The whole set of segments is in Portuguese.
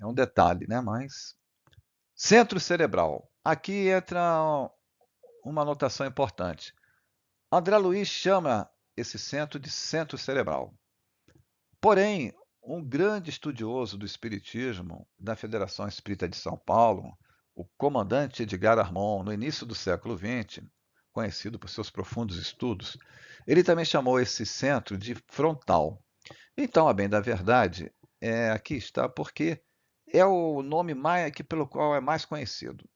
É um detalhe, né, mas centro cerebral. Aqui entra uma anotação importante. André Luiz chama esse centro de centro cerebral. Porém, um grande estudioso do espiritismo da Federação Espírita de São Paulo, o comandante Edgar Armon, no início do século XX, conhecido por seus profundos estudos, ele também chamou esse centro de frontal. Então, a bem da verdade, aqui está porque é o nome pelo qual é mais conhecido.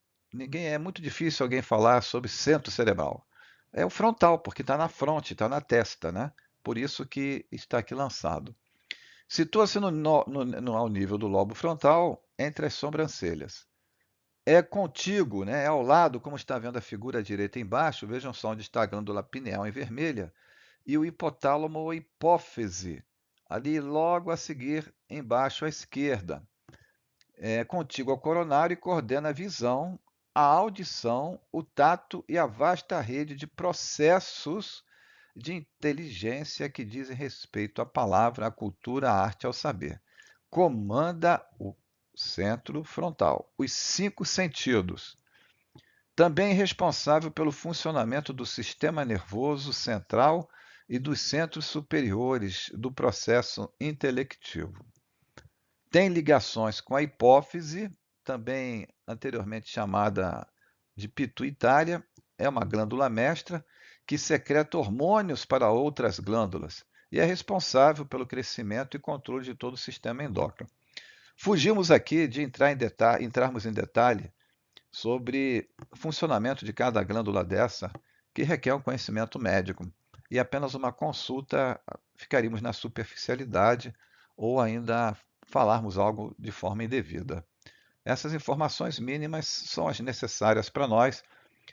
É muito difícil alguém falar sobre centro cerebral. É o frontal, porque está na fronte, está na testa, né? Por isso que está aqui lançado. Situa-se ao nível do lobo frontal, entre as sobrancelhas. É contíguo, né? É ao lado, como está vendo a figura à direita embaixo, vejam só onde está a glândula pineal em vermelha, e o hipotálamo ou hipófise, ali logo a seguir, embaixo à esquerda. É contíguo ao coronário e coordena a visão, a audição, o tato e a vasta rede de processos de inteligência que dizem respeito à palavra, à cultura, à arte, ao saber. Comanda o centro frontal, os 5 sentidos. Também responsável pelo funcionamento do sistema nervoso central e dos centros superiores do processo intelectivo. Tem ligações com a hipófise, também anteriormente chamada de pituitária, é uma glândula mestra que secreta hormônios para outras glândulas e é responsável pelo crescimento e controle de todo o sistema endócrino. Fugimos aqui de entrarmos em detalhe sobre o funcionamento de cada glândula dessa, que requer um conhecimento médico. E apenas uma consulta ficaríamos na superficialidade ou ainda falarmos algo de forma indevida. Essas informações mínimas são as necessárias para nós,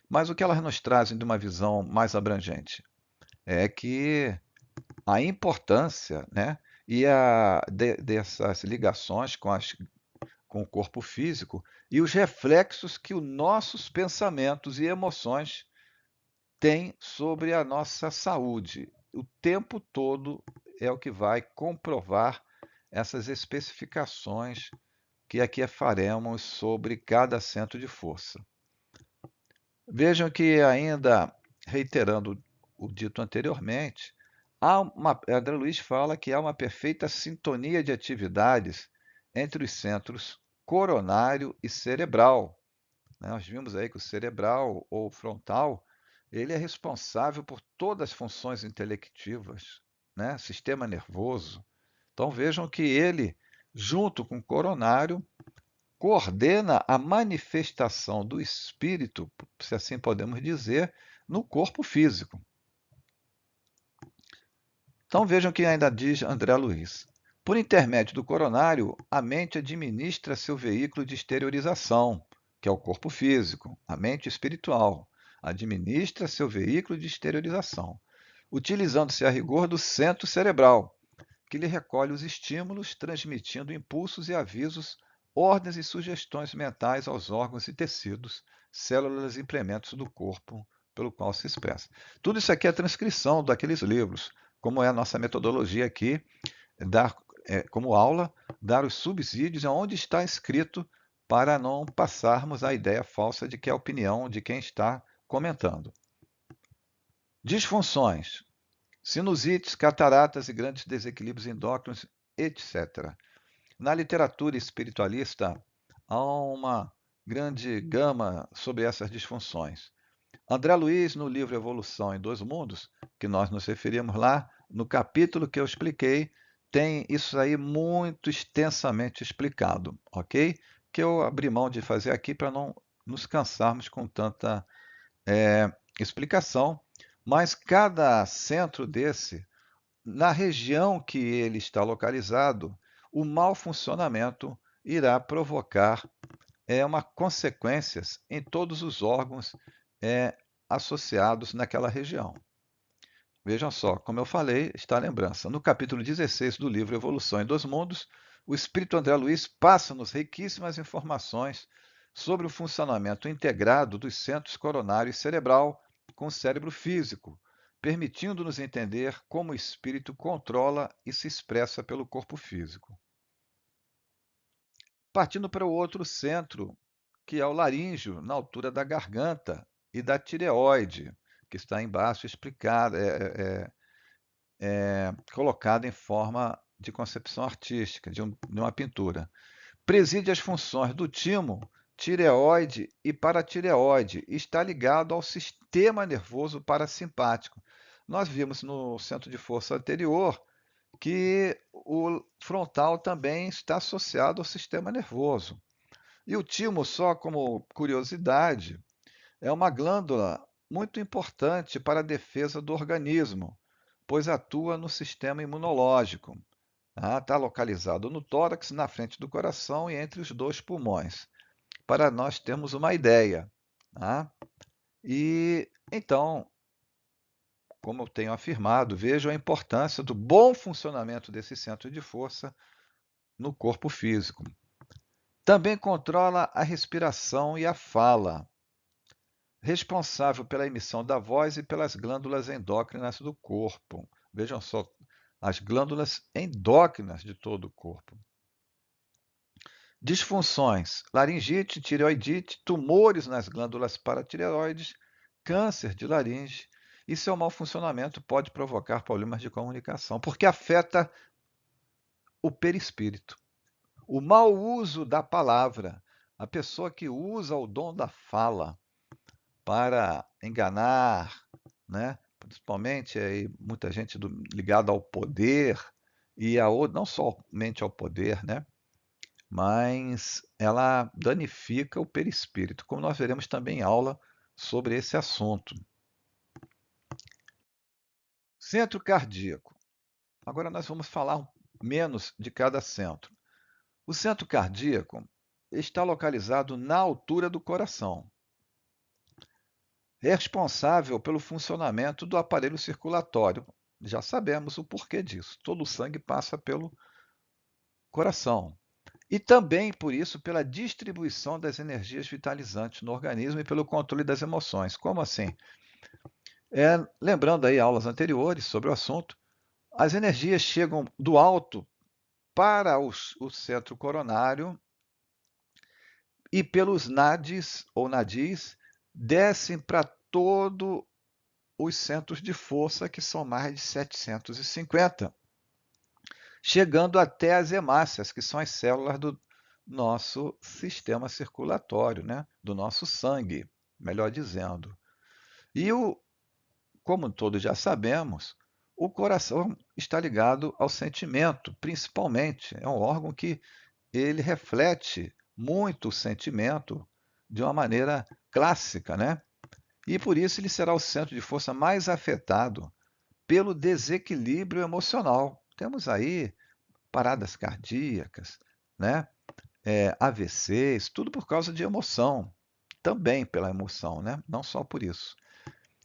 mas o que elas nos trazem de uma visão mais abrangente é que a importância, né, dessas ligações com o corpo físico e os reflexos que os nossos pensamentos e emoções têm sobre a nossa saúde. O tempo todo é o que vai comprovar essas especificações que aqui faremos sobre cada centro de força. Vejam que, ainda reiterando o dito anteriormente, André Luiz fala que há uma perfeita sintonia de atividades entre os centros coronário e cerebral. Nós vimos aí que o cerebral ou frontal, ele é responsável por todas as funções intelectivas, né? Sistema nervoso. Então vejam que ele, junto com o coronário, coordena a manifestação do espírito, se assim podemos dizer, no corpo físico. Então vejam que ainda diz André Luiz. Por intermédio do coronário, a mente administra seu veículo de exteriorização, que é o corpo físico, a mente espiritual. Administra seu veículo de exteriorização, utilizando-se a rigor do centro cerebral, que lhe recolhe os estímulos, transmitindo impulsos e avisos, ordens e sugestões mentais aos órgãos e tecidos, células e implementos do corpo pelo qual se expressa. Tudo isso aqui é transcrição daqueles livros, como é a nossa metodologia aqui, dar como aula, dar os subsídios aonde está escrito para não passarmos a ideia falsa de que é a opinião de quem está comentando. Disfunções. Sinusites, cataratas e grandes desequilíbrios endócrinos, etc. Na literatura espiritualista, há uma grande gama sobre essas disfunções. André Luiz, no livro Evolução em Dois Mundos, que nós nos referimos lá, no capítulo que eu expliquei, tem isso aí muito extensamente explicado, ok? Que eu abri mão de fazer aqui para não nos cansarmos com tanta explicação, mas cada centro desse, na região que ele está localizado, o mau funcionamento irá provocar uma consequências em todos os órgãos é, associados naquela região. Vejam só, como eu falei, está a lembrança. No capítulo 16 do livro Evolução em Dois Mundos, o espírito André Luiz passa-nos riquíssimas informações sobre o funcionamento integrado dos centros coronário e cerebral com o cérebro físico, permitindo-nos entender como o espírito controla e se expressa pelo corpo físico. Partindo para o outro centro, que é o laríngeo, na altura da garganta e da tireoide, que está embaixo, explicada, colocada em forma de concepção artística, de uma pintura. Preside as funções do timo, tireoide e paratireoide. Está ligado ao sistema nervoso parasimpático. Nós vimos no centro de força anterior que o frontal também está associado ao sistema nervoso. E o timo, só como curiosidade, é uma glândula muito importante para a defesa do organismo, pois atua no sistema imunológico. Está localizado no tórax, na frente do coração e entre os dois pulmões, para nós termos uma ideia. Tá? E então, como eu tenho afirmado, vejo a importância do bom funcionamento desse centro de força no corpo físico. Também controla a respiração e a fala, responsável pela emissão da voz e pelas glândulas endócrinas do corpo. Vejam só, as glândulas endócrinas de todo o corpo. Disfunções: laringite, tireoidite, tumores nas glândulas paratireoides, câncer de laringe. E seu mau funcionamento pode provocar problemas de comunicação, porque afeta o perispírito. O mau uso da palavra, a pessoa que usa o dom da fala para enganar, né? Principalmente aí, muita gente ligada ao poder, e não somente ao poder, né? Mas ela danifica o perispírito, como nós veremos também em aula sobre esse assunto. Centro cardíaco. Agora nós vamos falar menos de cada centro. O centro cardíaco está localizado na altura do coração, responsável pelo funcionamento do aparelho circulatório. Já sabemos o porquê disso. Todo o sangue passa pelo coração. E também, por isso, pela distribuição das energias vitalizantes no organismo e pelo controle das emoções. Como assim? Lembrando aí aulas anteriores sobre o assunto, as energias chegam do alto para o centro coronário e pelos nadis ou nadis descem para todos os centros de força, que são mais de 750, chegando até as hemácias, que são as células do nosso sistema circulatório, né? Do nosso sangue, melhor dizendo. E, como todos já sabemos, o coração está ligado ao sentimento, principalmente. É um órgão que ele reflete muito o sentimento de uma maneira clássica, né? E por isso ele será o centro de força mais afetado pelo desequilíbrio emocional. Temos aí paradas cardíacas, né? AVCs, tudo por causa de emoção, também pela emoção, né? Não só por isso.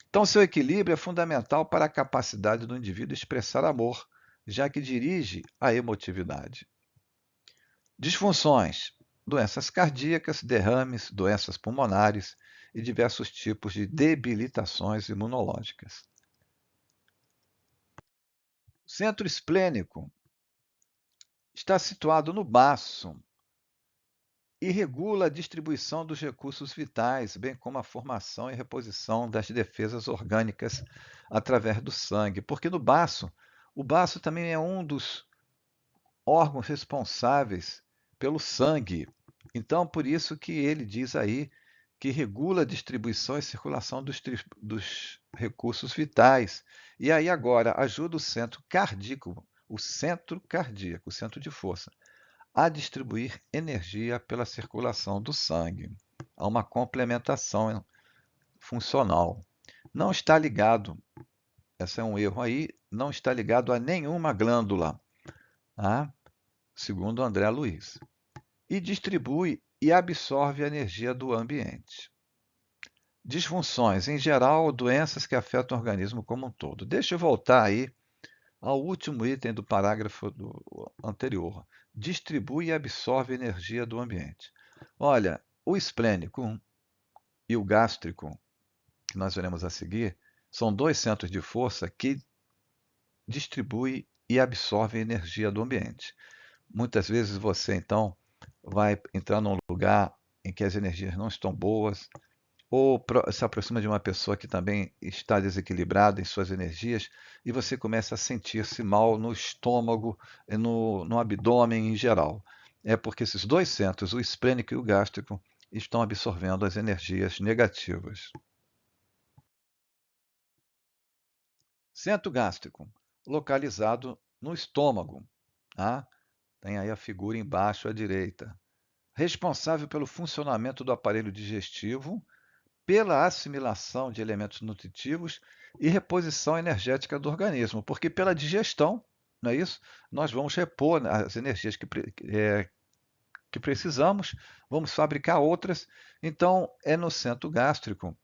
Então, seu equilíbrio é fundamental para a capacidade do indivíduo expressar amor, já que dirige a emotividade. Disfunções: doenças cardíacas, derrames, doenças pulmonares e diversos tipos de debilitações imunológicas. O centro esplênico está situado no baço e regula a distribuição dos recursos vitais, bem como a formação e reposição das defesas orgânicas através do sangue. Porque no baço, o baço também é um dos órgãos responsáveis pelo sangue. Então, por isso que ele diz aí que regula a distribuição e circulação dos recursos vitais. E aí agora ajuda o centro cardíaco, o centro de força, a distribuir energia pela circulação do sangue. Há uma complementação funcional. Não está ligado, esse é um erro aí, não está ligado a nenhuma glândula, tá? Segundo André Luiz. E distribui e absorve a energia do ambiente. Disfunções, em geral, doenças que afetam o organismo como um todo. Deixa eu voltar aí ao último item do parágrafo anterior. Distribui e absorve energia do ambiente. Olha, o esplênico e o gástrico, que nós veremos a seguir, são dois centros de força que distribuem e absorvem energia do ambiente. Muitas vezes você, então, vai entrar num lugar em que as energias não estão boas, ou se aproxima de uma pessoa que também está desequilibrada em suas energias, e você começa a sentir-se mal no estômago, no abdômen em geral. É porque esses dois centros, o esplênico e o gástrico, estão absorvendo as energias negativas. Centro gástrico, localizado no estômago. Tá? Tem aí a figura embaixo à direita. Responsável pelo funcionamento do aparelho digestivo, pela assimilação de elementos nutritivos e reposição energética do organismo, porque pela digestão, não é isso? Nós vamos repor as energias que precisamos, vamos fabricar outras. Então, é no centro gástrico,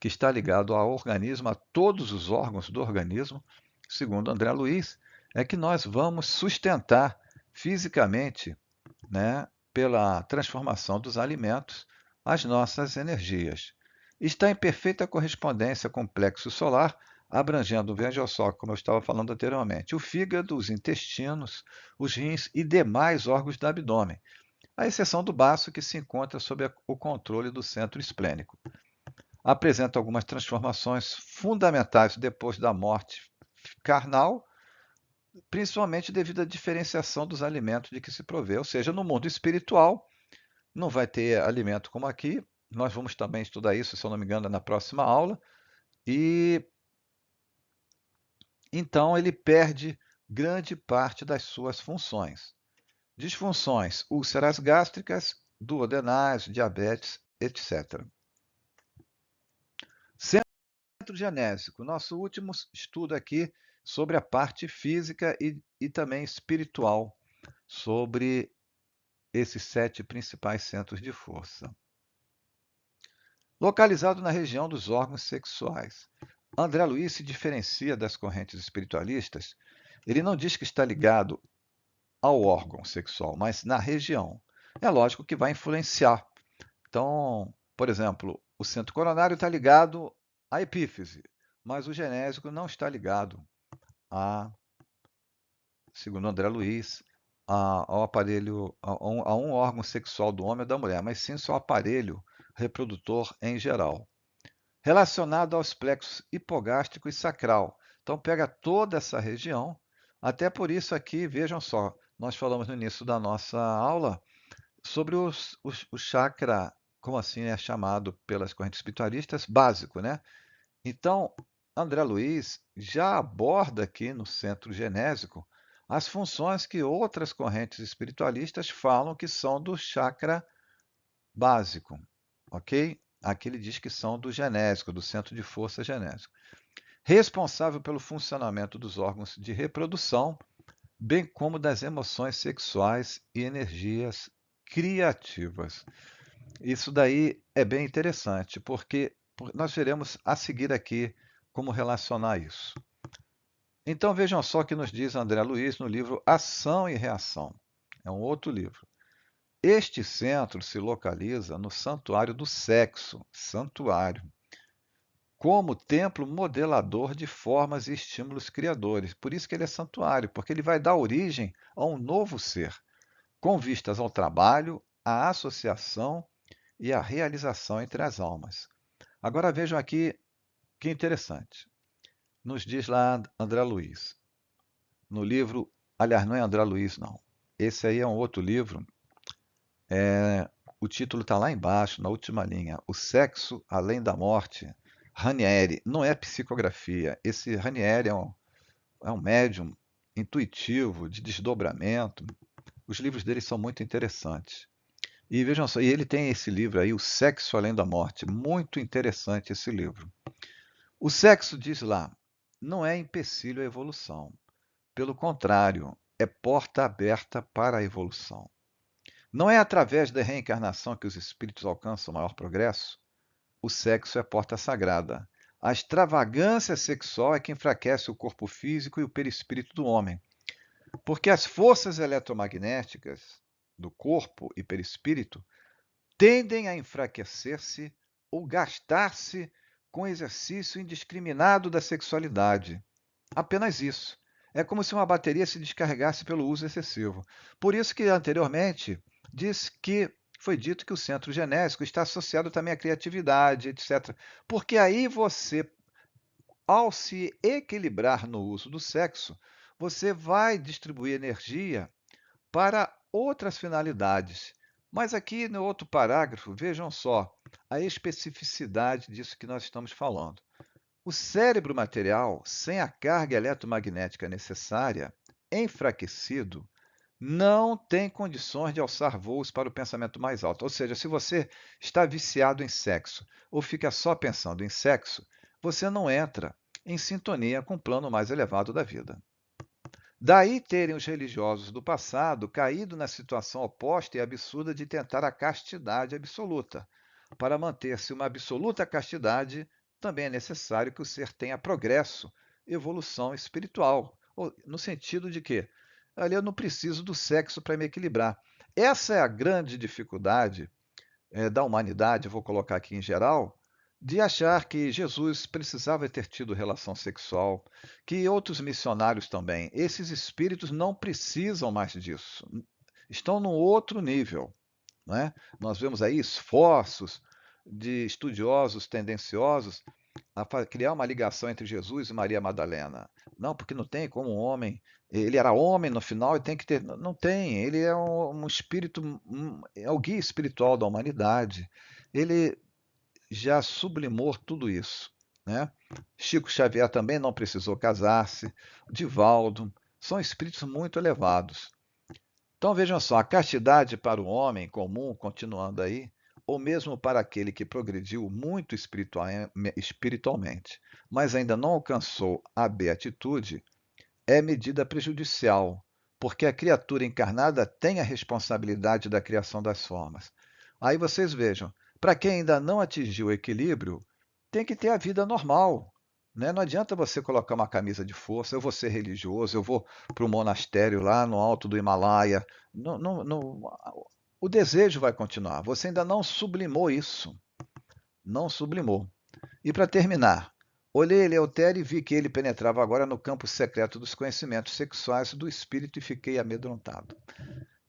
que está ligado ao organismo, a todos os órgãos do organismo, segundo André Luiz, é que nós vamos sustentar fisicamente, né, pela transformação dos alimentos, as nossas energias. Está em perfeita correspondência com o plexo solar, abrangendo, veja só, como eu estava falando anteriormente, o fígado, os intestinos, os rins e demais órgãos do abdômen, à exceção do baço, que se encontra sob o controle do centro esplênico. Apresenta algumas transformações fundamentais depois da morte carnal, principalmente devido à diferenciação dos alimentos de que se provê. Ou seja, no mundo espiritual, não vai ter alimento como aqui. Nós vamos também estudar isso, se eu não me engano, na próxima aula. E então ele perde grande parte das suas funções. Disfunções: úlceras gástricas, duodenais, diabetes, etc. Centro genésico, nosso último estudo aqui sobre a parte física e também espiritual, sobre esses 7 principais centros de força. Localizado na região dos órgãos sexuais. André Luiz se diferencia das correntes espiritualistas. Ele não diz que está ligado ao órgão sexual, mas na região. É lógico que vai influenciar. Então, por exemplo, o centro coronário está ligado à epífise, mas o genésico não está ligado a, segundo André Luiz, ao aparelho, a um órgão sexual do homem ou da mulher, mas sim ao aparelho reprodutor em geral. Relacionado aos plexos hipogástrico e sacral. Então, pega toda essa região. Até por isso aqui, vejam só, nós falamos no início da nossa aula sobre o chakra, como assim é chamado pelas correntes espiritualistas, básico, né? Então, André Luiz já aborda aqui no centro genésico as funções que outras correntes espiritualistas falam que são do chakra básico, ok? Aqui ele diz que são do genésico, do centro de força genésico. Responsável pelo funcionamento dos órgãos de reprodução, bem como das emoções sexuais e energias criativas. Isso daí é bem interessante, porque nós veremos a seguir aqui como relacionar isso. Então vejam só o que nos diz André Luiz no livro Ação e Reação. É um outro livro. Este centro se localiza no santuário do sexo, santuário, como templo modelador de formas e estímulos criadores. Por isso que ele é santuário, porque ele vai dar origem a um novo ser, com vistas ao trabalho, à associação e à realização entre as almas. Agora vejam aqui que interessante. Nos diz lá André Luiz, no livro, aliás, não é André Luiz, não. Esse aí é um outro livro. O título está lá embaixo, na última linha. O Sexo Além da Morte. Ranieri. Não é psicografia. Esse Ranieri é um médium intuitivo, de desdobramento. Os livros dele são muito interessantes. E vejam só, e ele tem esse livro aí, O Sexo Além da Morte. Muito interessante esse livro. O sexo, diz lá, não é empecilho à evolução. Pelo contrário, é porta aberta para a evolução. Não é através da reencarnação que os espíritos alcançam o maior progresso? O sexo é porta sagrada. A extravagância sexual é que enfraquece o corpo físico e o perispírito do homem. Porque as forças eletromagnéticas do corpo e perispírito tendem a enfraquecer-se ou gastar-se com exercício indiscriminado da sexualidade. Apenas isso. É como se uma bateria se descarregasse pelo uso excessivo. Por isso que anteriormente foi dito que o centro genésico está associado também à criatividade, etc. Porque aí você, ao se equilibrar no uso do sexo, você vai distribuir energia para outras finalidades. Mas aqui no outro parágrafo, vejam só a especificidade disso que nós estamos falando. O cérebro material, sem a carga eletromagnética necessária, enfraquecido, não tem condições de alçar voos para o pensamento mais alto. Ou seja, se você está viciado em sexo ou fica só pensando em sexo, você não entra em sintonia com o plano mais elevado da vida. Daí terem os religiosos do passado caído na situação oposta e absurda de tentar a castidade absoluta. Para manter-se uma absoluta castidade, também é necessário que o ser tenha progresso, evolução espiritual, no sentido de que ali eu não preciso do sexo para me equilibrar. Essa é a grande dificuldade da humanidade, vou colocar aqui em geral, de achar que Jesus precisava ter tido relação sexual, que outros missionários também. Esses espíritos não precisam mais disso. Estão num outro nível. Não é? Nós vemos aí esforços de estudiosos tendenciosos a criar uma ligação entre Jesus e Maria Madalena. Não, porque não tem como um homem. Ele era homem no final e tem que ter. Não tem. Ele é um espírito, é o guia espiritual da humanidade. Ele já sublimou tudo isso. Né? Chico Xavier também não precisou casar-se. Divaldo. São espíritos muito elevados. Então vejam só, a castidade para o homem comum, continuando aí, ou mesmo para aquele que progrediu muito espiritualmente, mas ainda não alcançou a beatitude, é medida prejudicial, porque a criatura encarnada tem a responsabilidade da criação das formas. Aí vocês vejam, para quem ainda não atingiu o equilíbrio, tem que ter a vida normal. Né? Não adianta você colocar uma camisa de força, eu vou ser religioso, eu vou para o monastério lá no alto do Himalaia. Não, não, não, o desejo vai continuar. Você ainda não sublimou isso. Não sublimou. E para terminar, olhei Eleutério e vi que ele penetrava agora no campo secreto dos conhecimentos sexuais do espírito e fiquei amedrontado.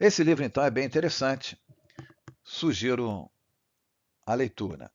Esse livro, então, é bem interessante. Sugiro a leitura.